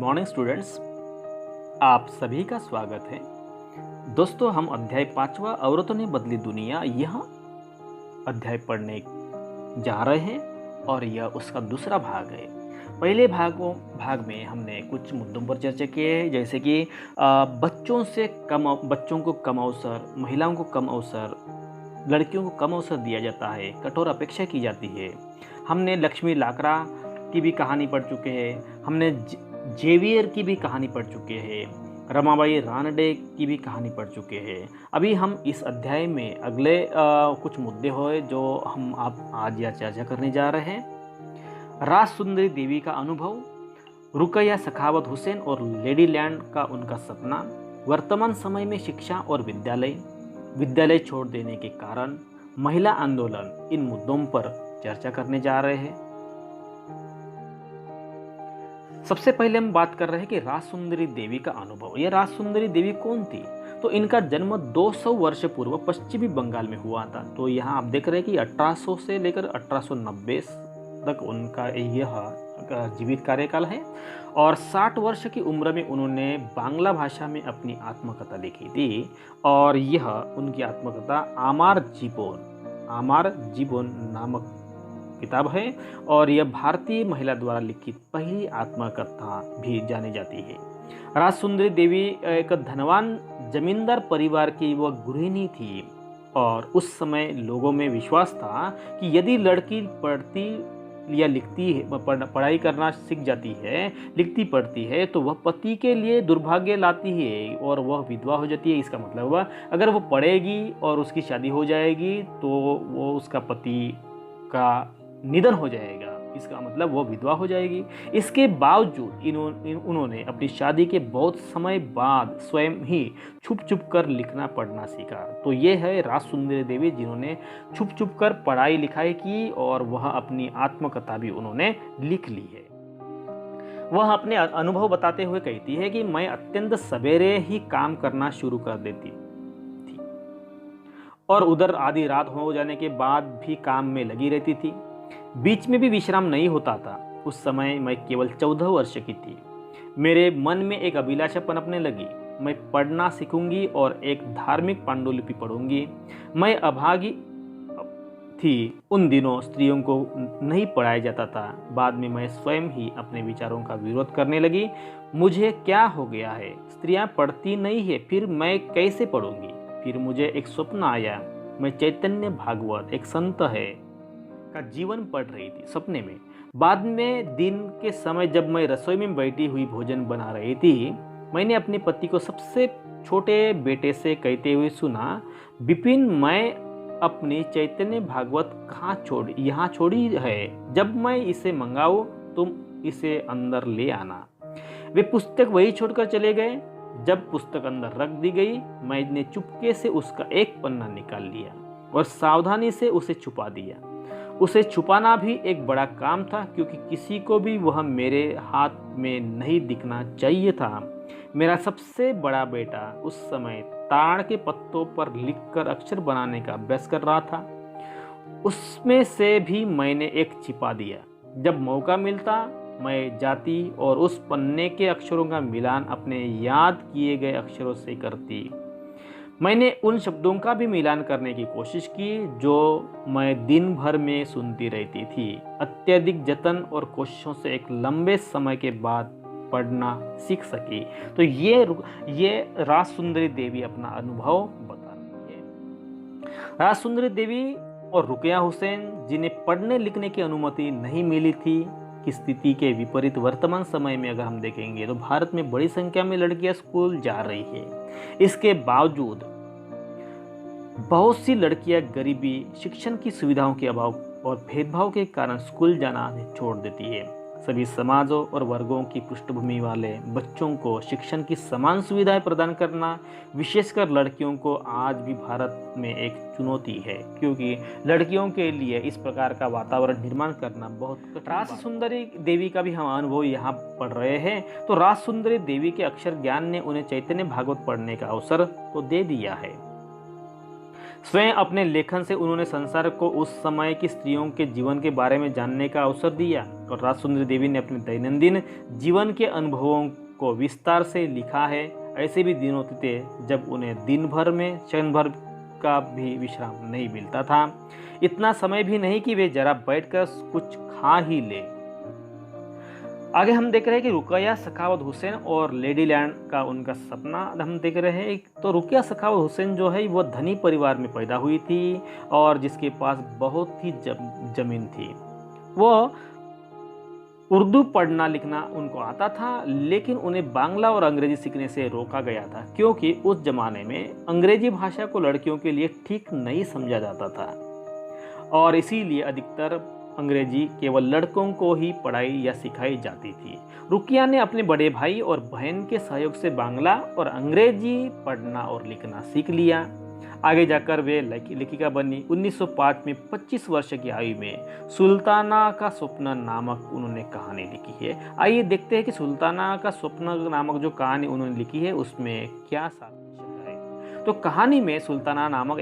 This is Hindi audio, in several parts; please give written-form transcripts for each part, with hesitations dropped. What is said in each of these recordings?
मॉर्निंग स्टूडेंट्स, आप सभी का स्वागत है। दोस्तों, हम अध्याय 5वां औरतों ने बदली दुनिया यह अध्याय पढ़ने जा रहे हैं और यह उसका दूसरा भाग है। पहले भाग में हमने कुछ मुद्दों पर चर्चा की है, जैसे कि बच्चों को कम अवसर, महिलाओं को कम अवसर, लड़कियों को कम अवसर दिया जाता है, कठोर अपेक्षा की जाती है। हमने लक्ष्मी लाकरा की भी कहानी पढ़ चुके हैं, हमने जेवियर की भी कहानी पढ़ चुके हैं, रमाबाई रानडे की भी कहानी पढ़ चुके हैं। अभी हम इस अध्याय में अगले कुछ मुद्दे हुए जो हम आज या चर्चा करने जा रहे हैं। राज सुंदरी देवी का अनुभव, रुकैया सखावत हुसैन और लेडी लैंड का उनका सपना, वर्तमान समय में शिक्षा और विद्यालय छोड़ देने के कारण, महिला आंदोलन, इन मुद्दों पर चर्चा करने जा रहे हैं। सबसे पहले हम बात कर रहे हैं कि राजसुंदरी देवी का अनुभव। यह राजसुंदरी देवी कौन थी? तो इनका जन्म 200 वर्ष पूर्व पश्चिमी बंगाल में हुआ था। तो यहाँ आप देख रहे हैं कि 1800 से लेकर 1890 तक उनका यह जीवित कार्यकाल है और 60 वर्ष की उम्र में उन्होंने बांग्ला भाषा में अपनी आत्मकथा लिखी थी और यह उनकी आत्मकथा आमार जीवन नामक किताब है और यह भारतीय महिला द्वारा लिखित पहली आत्मकथा भी जानी जाती है। राजसुंदरी देवी एक धनवान जमींदार परिवार की वह गृहिणी थी और उस समय लोगों में विश्वास था कि यदि लड़की पढ़ती या लिखती है, पढ़ाई करना सीख जाती है, लिखती पढ़ती है, तो वह पति के लिए दुर्भाग्य लाती है और वह विधवा हो जाती है। इसका मतलब हुआ अगर वो पढ़ेगी और उसकी शादी हो जाएगी तो वो उसका पति का निधन हो जाएगा, इसका मतलब वो विधवा हो जाएगी। इसके बावजूद उन्होंने अपनी शादी के बहुत समय बाद स्वयं ही छुप छुप कर लिखना पढ़ना सीखा। तो ये है राजसुंदरी देवी, जिन्होंने छुप छुप कर पढ़ाई लिखाई की और वह अपनी आत्मकथा भी उन्होंने लिख ली है। वह अपने अनुभव बताते हुए कहती है कि मैं अत्यंत सवेरे ही काम करना शुरू कर देती थी और उधर आधी रात हो जाने के बाद भी काम में लगी रहती थी। बीच में भी विश्राम नहीं होता था। उस समय मैं केवल 14 वर्ष की थी। मेरे मन में एक अभिलाषा पनपने लगी। मैं पढ़ना सीखूंगी और एक धार्मिक पांडुलिपि पढ़ूंगी। मैं अभागी थी। उन दिनों स्त्रियों को नहीं पढ़ाया जाता था। बाद में मैं स्वयं ही अपने विचारों का विरोध करने लगी। मुझे क्या हो गया है? स्त्रियां पढ़ती नहीं है, फिर मैं कैसे पढ़ूंगी? फिर मुझे एक स्वप्न आया। मैं चैतन्य भागवत, एक संत है, का जीवन पढ़ रही थी सपने में। बाद में दिन के समय जब मैं रसोई में बैठी हुई भोजन बना रही थी, मैंने अपने पति को सबसे छोटे बेटे से कहते हुए सुना, विपिन, मैं अपनी चैतन्य भागवत यहाँ छोड़ी है। जब मैं इसे मंगाऊं तुम इसे अंदर ले आना। वे पुस्तक वही छोड़कर चले गए। जब पुस्तक अंदर रख दी गई, मैंने चुपके से उसका एक पन्ना निकाल लिया और सावधानी से उसे छुपा दिया। उसे छुपाना भी एक बड़ा काम था, क्योंकि किसी को भी वह मेरे हाथ में नहीं दिखना चाहिए था। मेरा सबसे बड़ा बेटा उस समय ताड़ के पत्तों पर लिखकर अक्षर बनाने का अभ्यास कर रहा था। उसमें से भी मैंने एक छिपा दिया। जब मौका मिलता मैं जाती और उस पन्ने के अक्षरों का मिलान अपने याद किए गए अक्षरों से करती। मैंने उन शब्दों का भी मिलान करने की कोशिश की जो मैं दिन भर में सुनती रहती थी। अत्यधिक जतन और कोशिशों से एक लंबे समय के बाद पढ़ना सीख सकी। तो ये राजसुंदरी देवी अपना अनुभव बता रही है। राजसुंदरी देवी और रुकैया हुसैन, जिन्हें पढ़ने लिखने की अनुमति नहीं मिली थी, की स्थिति के विपरीत वर्तमान समय में अगर हम देखेंगे तो भारत में बड़ी संख्या में लड़कियां स्कूल जा रही है। इसके बावजूद बहुत सी लड़कियां गरीबी, शिक्षण की सुविधाओं के अभाव और भेदभाव के कारण स्कूल जाना छोड़ देती है। सभी समाजों और वर्गों की पृष्ठभूमि वाले बच्चों को शिक्षण की समान सुविधाएं प्रदान करना, विशेषकर लड़कियों को, आज भी भारत में एक चुनौती है, क्योंकि लड़कियों के लिए इस प्रकार का वातावरण निर्माण करना बहुत कठिन। राजसुंदरी देवी का भी हम अनुभव यहाँ पढ़ रहे हैं। तो राजसुंदरी देवी के अक्षर ज्ञान ने उन्हें चैतन्य भागवत पढ़ने का अवसर तो दे दिया है। स्वयं अपने लेखन से उन्होंने संसार को उस समय की स्त्रियों के जीवन के बारे में जानने का अवसर दिया और राजसुंदरी देवी ने अपने दैनंदिन जीवन के अनुभवों को विस्तार से लिखा है। ऐसे भी दिन होते थे जब उन्हें दिन भर में क्षण भर का भी विश्राम नहीं मिलता था, इतना समय भी नहीं कि वे जरा बैठकर कुछ खा ही ले। आगे हम देख रहे हैं कि रुकैया सखावत हुसैन और लेडी लैंड का उनका सपना हम देख रहे हैं। तो रुकैया सखावत हुसैन जो है वो धनी परिवार में पैदा हुई थी और जिसके पास बहुत ही जमीन थी। वो उर्दू पढ़ना लिखना उनको आता था, लेकिन उन्हें बांग्ला और अंग्रेजी सीखने से रोका गया था क्योंकि उस जमाने में अंग्रेजी भाषा को लड़कियों के लिए ठीक नहीं समझा जाता था और इसीलिए अधिकतर अंग्रेजी केवल लड़कों को ही पढ़ाई या सिखाई जाती थी। रुकिया ने अपने बड़े भाई और बहन के सहयोग से बांग्ला और अंग्रेजी पढ़ना और लिखना सीख लिया। आगे जाकर वे लेखिका बनी। 1905 में 25 वर्ष की आयु में सुल्ताना का स्वप्न नामक उन्होंने कहानी लिखी है। आइए देखते हैं कि सुल्ताना का स्वप्न नामक जो कहानी उन्होंने लिखी है उसमें क्या साक्ष्य है। तो कहानी में सुल्ताना नामक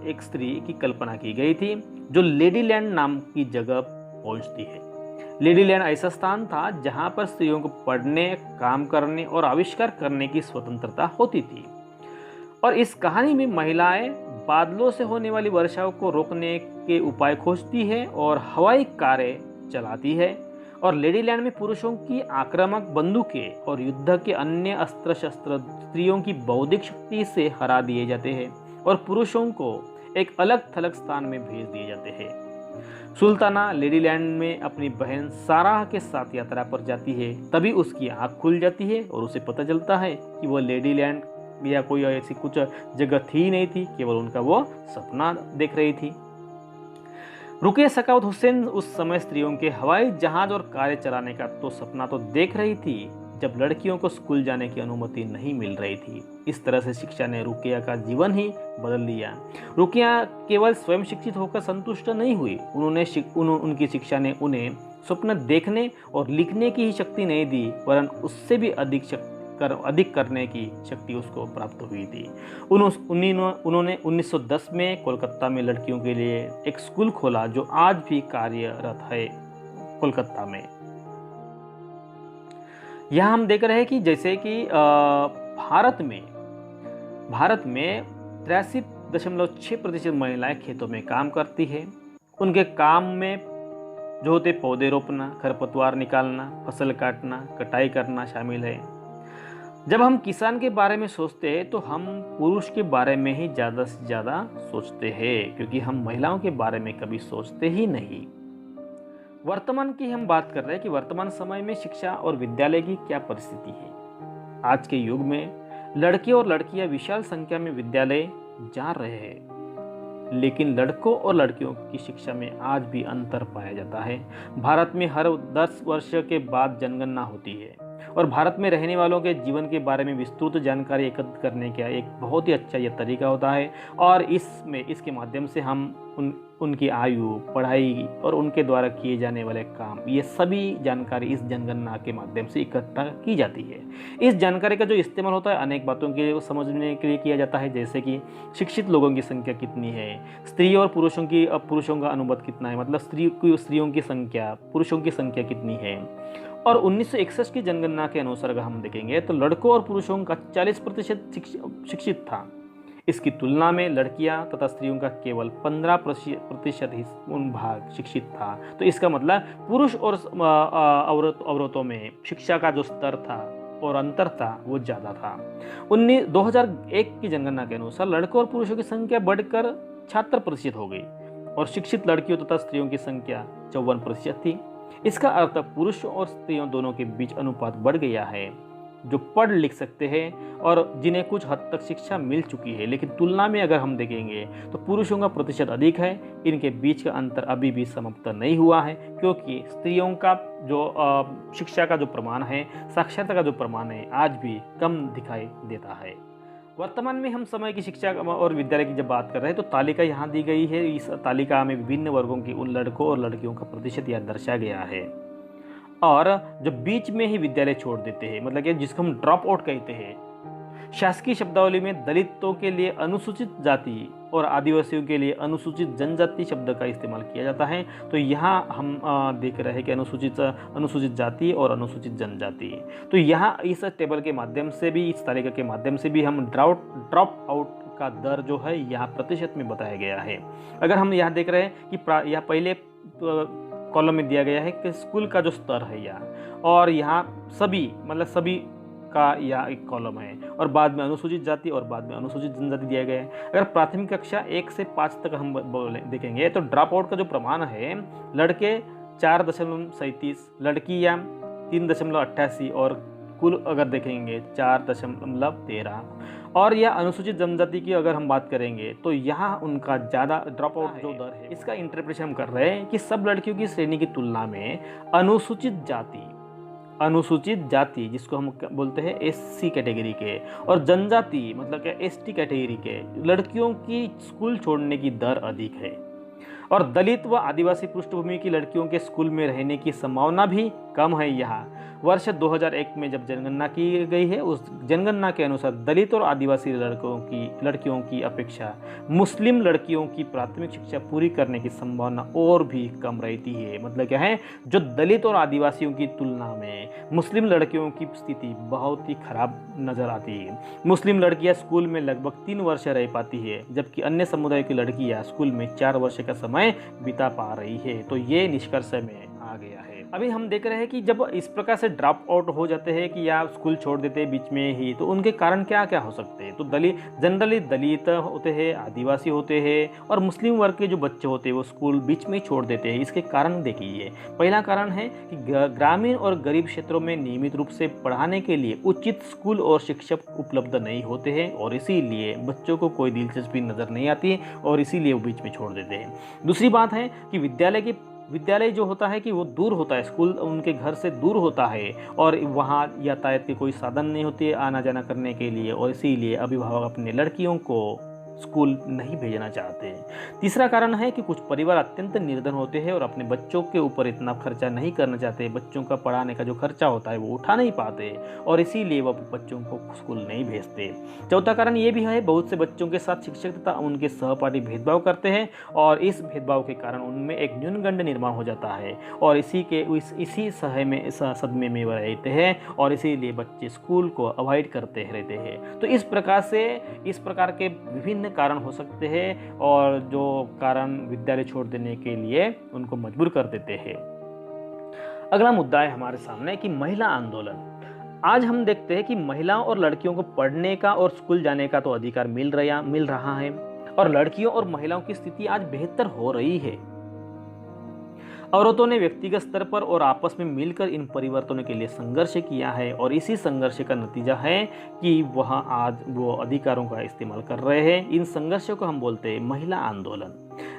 एक स्त्री की कल्पना की गई थी जो लेडी लैंड नाम की जगह पहुंचती है। लेडी लैंड ऐसा स्थान था जहां पर स्त्रियों को पढ़ने, काम करने और आविष्कार करने की स्वतंत्रता होती थी। और इस कहानी में महिलाएं बादलों से होने वाली वर्षाओं को रोकने के उपाय खोजती है और हवाई कारें चलाती है। और लेडी लैंड में पुरुषों की आक्रामक बंदूकें और युद्ध के अन्य अस्त्र शस्त्र स्त्रियों की बौद्धिक शक्ति से हरा दिए जाते हैं और पुरुषों को एक अलग थलग स्थान में भेज दिए जाते हैं। सुल्ताना लेडी लैंड में अपनी बहन साराह के साथ यात्रा पर जाती है। तभी उसकी आंख खुल जाती है और उसे पता चलता है कि वह लेडी लैंड या कोई ऐसी कुछ जगह थी नहीं थी, केवल उनका वो सपना देख रही थी। रुकैया सखावत हुसैन उस समय स्त्रियों के हवाई जहाज और कारें चलाने का तो सपना तो देख रही थी जब लड़कियों को स्कूल जाने की अनुमति नहीं मिल रही थी। इस तरह से शिक्षा ने रुकैया का जीवन ही बदल दिया। रुकैया केवल स्वयं शिक्षित होकर संतुष्ट नहीं हुई, उनकी शिक्षा ने उन्हें स्वप्न देखने और लिखने की ही शक्ति नहीं दी, वरन उससे भी अधिक करने की शक्ति उसको प्राप्त हुई थी। उन्होंने 1910 में कोलकाता में लड़कियों के लिए एक स्कूल खोला जो आज भी कार्यरत है कोलकाता में। यहाँ हम देख रहे हैं कि जैसे कि भारत में 83.6% महिलाएं खेतों में काम करती है। उनके काम में जो होते पौधे रोपना, खरपतवार निकालना, फसल काटना, कटाई करना शामिल है। जब हम किसान के बारे में सोचते हैं तो हम पुरुष के बारे में ही ज़्यादा से ज़्यादा सोचते हैं, क्योंकि हम महिलाओं के बारे में कभी सोचते ही नहीं। वर्तमान की हम बात कर रहे हैं कि वर्तमान समय में शिक्षा और विद्यालय की क्या परिस्थिति है। आज के युग में लड़के और लड़कियां विशाल संख्या में विद्यालय जा रहे हैं, लेकिन लड़कों और लड़कियों की शिक्षा में आज भी अंतर पाया जाता है। भारत में हर 10 वर्ष के बाद जनगणना होती है और भारत में रहने वालों के जीवन के बारे में विस्तृत जानकारी एकत्र करने का एक बहुत ही अच्छा यह तरीका होता है। और इसके माध्यम से हम उनकी आयु, पढ़ाई और उनके द्वारा किए जाने वाले काम, ये सभी जानकारी इस जनगणना के माध्यम से इकट्ठा की जाती है। इस जानकारी का जो इस्तेमाल होता है अनेक बातों के समझने के लिए किया जाता है, जैसे कि शिक्षित लोगों की संख्या कितनी है, स्त्री और पुरुषों का अनुपात कितना है, मतलब स्त्रियों की संख्या, पुरुषों की संख्या कितनी है। और 1961 की जनगणना के अनुसार अगर हम देखेंगे तो लड़कों और पुरुषों का 40% शिक्षित था। इसकी तुलना में लड़कियां तथा स्त्रियों का केवल 15% ही भाग शिक्षित था। तो इसका मतलब पुरुष और औरतों में शिक्षा का जो स्तर था और अंतर था वो ज़्यादा था। 2001 की जनगणना के अनुसार लड़कों और पुरुषों की संख्या बढ़कर 76% हो गई और शिक्षित लड़कियों तथा स्त्रियों की संख्या 54% थी। इसका अर्थ पुरुष और स्त्रियों दोनों के बीच अनुपात बढ़ गया है, जो पढ़ लिख सकते हैं और जिन्हें कुछ हद तक शिक्षा मिल चुकी है। लेकिन तुलना में अगर हम देखेंगे तो पुरुषों का प्रतिशत अधिक है। इनके बीच का अंतर अभी भी समाप्त नहीं हुआ है, क्योंकि स्त्रियों का जो शिक्षा का जो प्रमाण है, साक्षरता का जो प्रमाण है, आज भी कम दिखाई देता है। वर्तमान में हम समय की शिक्षा और विद्यालय की जब बात कर रहे हैं तो तालिका यहाँ दी गई है। इस तालिका में विभिन्न वर्गों की उन लड़कों और लड़कियों का प्रतिशत यहाँ दर्शाया गया है। और जो बीच में ही विद्यालय छोड़ देते हैं, मतलब कि जिसको हम ड्रॉप आउट कहते हैं, शासकीय शब्दावली में दलितों के लिए अनुसूचित जाति और आदिवासियों के लिए अनुसूचित जनजाति शब्द का इस्तेमाल किया जाता है। तो यहाँ हम देख रहे हैं कि अनुसूचित जाति और अनुसूचित जनजाति। तो यहाँ इस टेबल के माध्यम से भी, इस तालिका के माध्यम से भी हम ड्रॉप आउट का दर जो है यहाँ प्रतिशत में बताया गया है। अगर हम यहाँ देख रहे हैं कि यह पहले कॉलम में दिया गया है कि स्कूल का जो स्तर है यहाँ, और यहाँ सभी का यह एक कॉलम है, और बाद में अनुसूचित जाति और बाद में अनुसूचित जनजाति दिया गया है। अगर प्राथमिक कक्षा 1 से 5 तक हम देखेंगे तो ड्रॉप आउट का जो प्रमाण है, लड़के 4.37, लड़कियाँ 3.88 और कुल अगर देखेंगे 4.13। और यह अनुसूचित जनजाति की अगर हम बात करेंगे तो यहाँ उनका ज़्यादा ड्रॉप आउट जो दर है, इसका इंटरप्रिटेशन हम कर रहे हैं कि सब लड़कियों की श्रेणी की तुलना में अनुसूचित जाति जिसको हम बोलते हैं एससी कैटेगरी के, और जनजाति मतलब कि एसटी कैटेगरी के लड़कियों की स्कूल छोड़ने की दर अधिक है। और दलित व आदिवासी पृष्ठभूमि की लड़कियों के स्कूल में रहने की संभावना भी कम है। यहाँ वर्ष 2001 में जब जनगणना की गई है, उस जनगणना के अनुसार दलित और आदिवासी लड़कियों की अपेक्षा मुस्लिम लड़कियों की प्राथमिक शिक्षा पूरी करने की संभावना और भी कम रहती है। मतलब क्या है, जो दलित और आदिवासियों की तुलना में मुस्लिम लड़कियों की स्थिति बहुत ही खराब नजर आती है। मुस्लिम लड़कियां स्कूल में लगभग 3 वर्ष रह पाती है, जबकि अन्य समुदाय की लड़कियां स्कूल में 4 वर्ष का समय बिता पा रही है। तो ये निष्कर्ष में आ गया है। अभी हम देख रहे हैं कि जब इस प्रकार से ड्रॉप आउट हो जाते हैं कि या स्कूल छोड़ देते हैं बीच में ही, तो उनके कारण क्या क्या हो सकते हैं। तो जनरली दलित होते हैं, आदिवासी होते हैं और मुस्लिम वर्ग के जो बच्चे होते हैं वो स्कूल बीच में ही छोड़ देते हैं। इसके कारण देखिए, पहला कारण है कि ग्रामीण और गरीब क्षेत्रों में नियमित रूप से पढ़ाने के लिए उचित स्कूल और शिक्षक उपलब्ध नहीं होते हैं, और इसीलिए बच्चों को कोई दिलचस्पी नजर नहीं आती और इसीलिए वो बीच में छोड़ देते हैं। दूसरी बात है कि विद्यालय जो होता है कि वो दूर होता है, स्कूल उनके घर से दूर होता है और वहाँ यातायात के कोई साधन नहीं होती है आना जाना करने के लिए, और इसीलिए अभिभावक अपने लड़कियों को स्कूल नहीं भेजना चाहते हैं। तीसरा कारण है कि कुछ परिवार अत्यंत निर्धन होते हैं और अपने बच्चों के ऊपर इतना खर्चा नहीं करना चाहते, बच्चों का पढ़ाने का जो खर्चा होता है वो उठा नहीं पाते और इसीलिए वो बच्चों को स्कूल नहीं भेजते। चौथा कारण ये भी है, बहुत से बच्चों के साथ शिक्षक तथा उनके सहपाठी भेदभाव करते हैं और इस भेदभाव के कारण उनमें एक न्यूनगंड निर्माण हो जाता है और इसी सदमे में वो रहते हैं और इसीलिए बच्चे स्कूल को अवॉइड करते रहते हैं। तो इस प्रकार के विभिन्न कारण हो सकते हैं और जो कारण विद्यालय छोड़ देने के लिए उनको मजबूर कर देते हैं। अगला मुद्दा है हमारे सामने कि महिला आंदोलन। आज हम देखते हैं कि महिलाओं और लड़कियों को पढ़ने का और स्कूल जाने का तो अधिकार मिल रहा है और लड़कियों और महिलाओं की स्थिति आज बेहतर हो रही है। औरतों ने व्यक्तिगत स्तर पर और आपस में मिलकर इन परिवर्तनों के लिए संघर्ष किया है और इसी संघर्ष का नतीजा है कि वह आज वो अधिकारों का इस्तेमाल कर रहे हैं। इन संघर्षों को हम बोलते हैं महिला आंदोलन।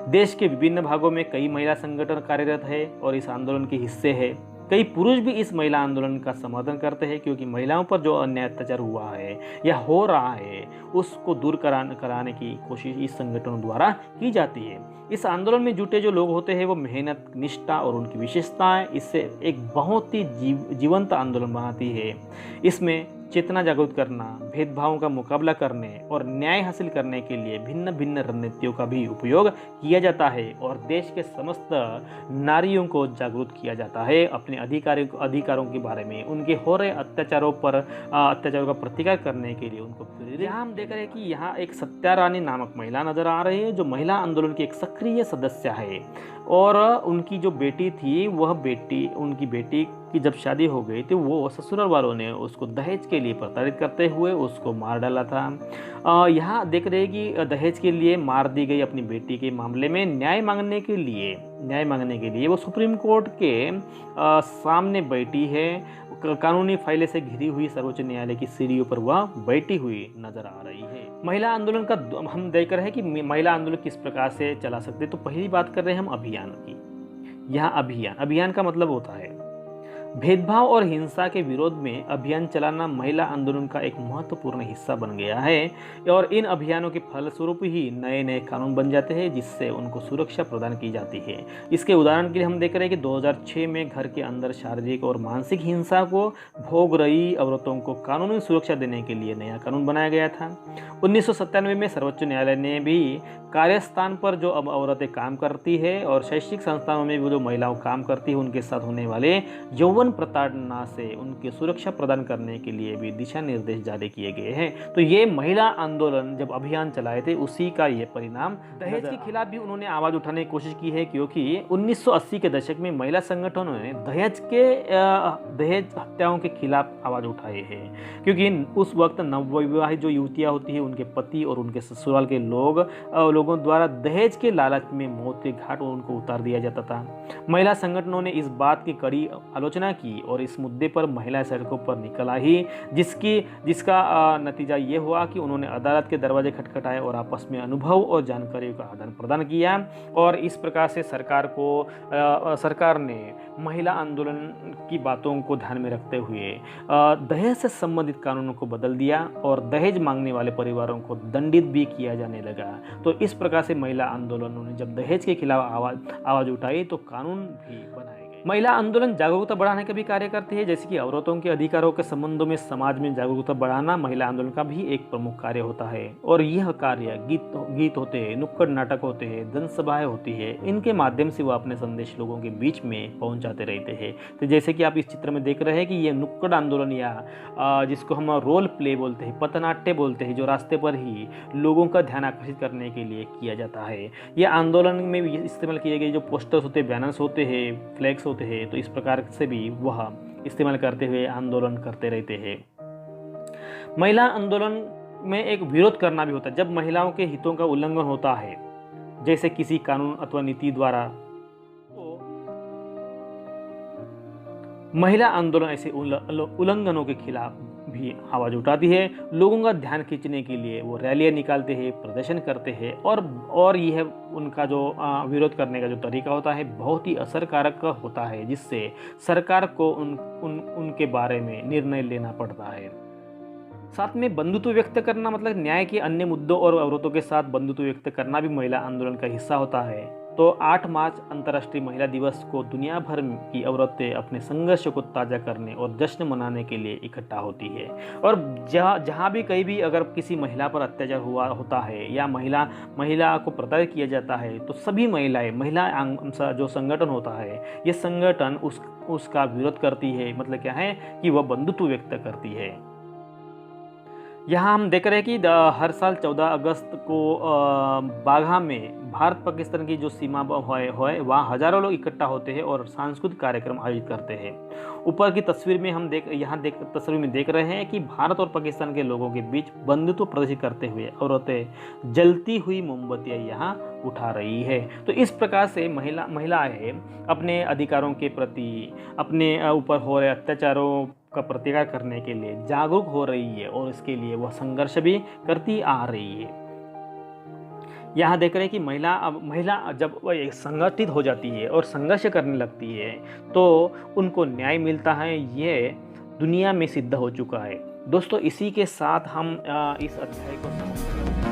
देश के विभिन्न भागों में कई महिला संगठन कार्यरत है और इस आंदोलन के हिस्से है। कई पुरुष भी इस महिला आंदोलन का समर्थन करते हैं क्योंकि महिलाओं पर जो अन्याय अत्याचार हुआ है या हो रहा है उसको दूर कराने की कोशिश इस संगठनों द्वारा की जाती है। इस आंदोलन में जुटे जो लोग होते हैं वो मेहनत, निष्ठा और उनकी विशेषताएं इससे एक बहुत ही जीवंत आंदोलन बनाती है। इसमें चेतना जागृत करना, भेदभावों का मुकाबला करने और न्याय हासिल करने के लिए भिन्न भिन्न रणनीतियों का भी उपयोग किया जाता है और देश के समस्त नारियों को जागरूक किया जाता है अपने अधिकारों के बारे में, उनके हो रहे अत्याचारों का प्रतिकार करने के लिए उनको। यहाँ हम देख रहे हैं कि यहाँ एक सत्या रानी नामक महिला नजर आ रही है जो महिला आंदोलन की एक सक्रिय सदस्य है और उनकी जो बेटी थी उनकी बेटी की जब शादी हो गई तो वो ससुराल वालों ने उसको दहेज के लिए प्रताड़ित करते हुए उसको मार डाला था। यहाँ देख रहे हैं कि दहेज के लिए मार दी गई अपनी बेटी के मामले में न्याय मांगने के लिए वो सुप्रीम कोर्ट के सामने बैठी है। कानूनी फाइलें से घिरी हुई सर्वोच्च न्यायालय की सीढ़ियों पर वह बैठी हुई नजर आ रही है। महिला आंदोलन का हम देख रहे हैं कि महिला आंदोलन किस प्रकार से चला सकते हैं। तो पहली बात कर रहे हैं हम अभियान की। यहाँ अभियान का मतलब होता है भेदभाव और हिंसा के विरोध में अभियान चलाना महिला आंदोलन का एक महत्वपूर्ण हिस्सा बन गया है और इन अभियानों के फलस्वरूप ही नए नए कानून बन जाते हैं जिससे उनको सुरक्षा प्रदान की जाती है। इसके उदाहरण के लिए हम देख रहे हैं कि 2006 में घर के अंदर शारीरिक और मानसिक हिंसा को भोग रही औरतों को कानूनी सुरक्षा देने के लिए नया कानून बनाया गया था। 1997 में सर्वोच्च न्यायालय ने भी कार्यस्थान पर जो अब औरतें काम करती है और शैक्षिक संस्थानों में भी जो महिलाओं काम करती है उनके साथ होने वाले यौवन प्रताड़ना से उनकी सुरक्षा प्रदान करने के लिए भी दिशा निर्देश जारी किए गए हैं। तो ये महिला आंदोलन जब अभियान चलाए थे उसी का ये परिणाम। दहेज के खिलाफ भी उन्होंने आवाज उठाने की कोशिश की है क्योंकि 1980 के दशक में महिला संगठनों ने दहेज हत्याओं के खिलाफ आवाज उठाए हैं क्योंकि उस वक्त नवविवाहित जो युवतियां होती है उनके पति और उनके ससुराल के लोगों द्वारा दहेज के लालच में मौत के घाट उनको उतार दिया जाता था। महिला संगठनों ने इस बात की कड़ी आलोचना की और इस मुद्दे पर महिला सड़कों पर निकल आई जिसका नतीजा ये हुआ कि उन्होंने अदालत के दरवाजे खटखटाए और आपस में अनुभव और जानकारी का आदान प्रदान किया और इस प्रकार से सरकार ने महिला आंदोलन की बातों को ध्यान में रखते हुए दहेज से संबंधित कानूनों को बदल दिया और दहेज मांगने वाले परिवारों को दंडित भी किया जाने लगा। तो इस प्रकार से महिला आंदोलनों ने जब दहेज के खिलाफ आवाज उठाई तो कानून भी बनाए गए। महिला आंदोलन जागरूकता बढ़ाने का भी कार्य करती है, जैसे कि औरतों के अधिकारों के संबंधों में समाज में जागरूकता बढ़ाना महिला आंदोलन का भी एक प्रमुख कार्य होता है। और यह कार्य गीत होते हैं, नुक्कड़ नाटक होते हैं, जनसभाएं होती है, इनके माध्यम से वो अपने संदेश लोगों के बीच में पहुंचाते रहते हैं। तो जैसे कि आप इस चित्र में देख रहे हैं कि ये नुक्कड़ आंदोलन या जिसको हम रोल प्ले बोलते हैं, पथनाट्य बोलते हैं, जो रास्ते पर ही लोगों का ध्यान आकर्षित करने के लिए किया जाता है। यह आंदोलन में भी इस्तेमाल किए गए जो पोस्टर्स होते हैं, बैनर्स होते हैं, फ्लैग्स होते हैं, तो इस प्रकार से भी वह इस्तेमाल करते हुए आंदोलन करते रहते हैं। महिला आंदोलन में एक विरोध करना भी होता है जब महिलाओं के हितों का उल्लंघन होता है, जैसे किसी कानून अथवा नीति द्वारा। तो महिला आंदोलन ऐसे उल्लंघनों के खिलाफ भी आवाज उठाती है। लोगों का ध्यान खींचने के लिए वो रैलियां निकालते हैं, प्रदर्शन करते हैं और यह उनका जो विरोध करने का जो तरीका होता है बहुत ही असरकारक होता है, जिससे सरकार को उनके बारे में निर्णय लेना पड़ता है। साथ में बंधुत्व व्यक्त करना मतलब न्याय के अन्य मुद्दों और औरतों के साथ बंधुत्व व्यक्त करना भी महिला आंदोलन का हिस्सा होता है। तो 8 मार्च अंतर्राष्ट्रीय महिला दिवस को दुनिया भर की औरतें अपने संघर्ष को ताज़ा करने और जश्न मनाने के लिए इकट्ठा होती है। और जहाँ भी कहीं भी अगर किसी महिला पर अत्याचार होता है या महिला को प्रताड़ित किया जाता है तो सभी महिला जो संगठन होता है ये संगठन उसका विरोध करती है। मतलब क्या है कि वह बंधुत्व व्यक्त करती है। यहाँ हम देख रहे हैं कि हर साल 14 अगस्त को बाघा में भारत पाकिस्तान की जो सीमा है वहाँ हजारों लोग इकट्ठा होते हैं और सांस्कृतिक कार्यक्रम आयोजित करते हैं। ऊपर की तस्वीर में हम तस्वीर में देख रहे हैं कि भारत और पाकिस्तान के लोगों के बीच बंधुत्व प्रदर्शित करते हुए औरतें जलती हुई मोमबत्तियाँ यहाँ उठा रही है। तो इस प्रकार से महिलाएं अपने अधिकारों के प्रति, अपने ऊपर हो रहे अत्याचारों का प्रतिकार करने के लिए जागरूक हो रही है और इसके लिए वह संघर्ष भी करती आ रही है। यहाँ देख रहे हैं कि महिला जब वह संगठित हो जाती है और संघर्ष करने लगती है तो उनको न्याय मिलता है। ये दुनिया में सिद्ध हो चुका है। दोस्तों, इसी के साथ हम इस अध्याय को समाप्त करते हैं।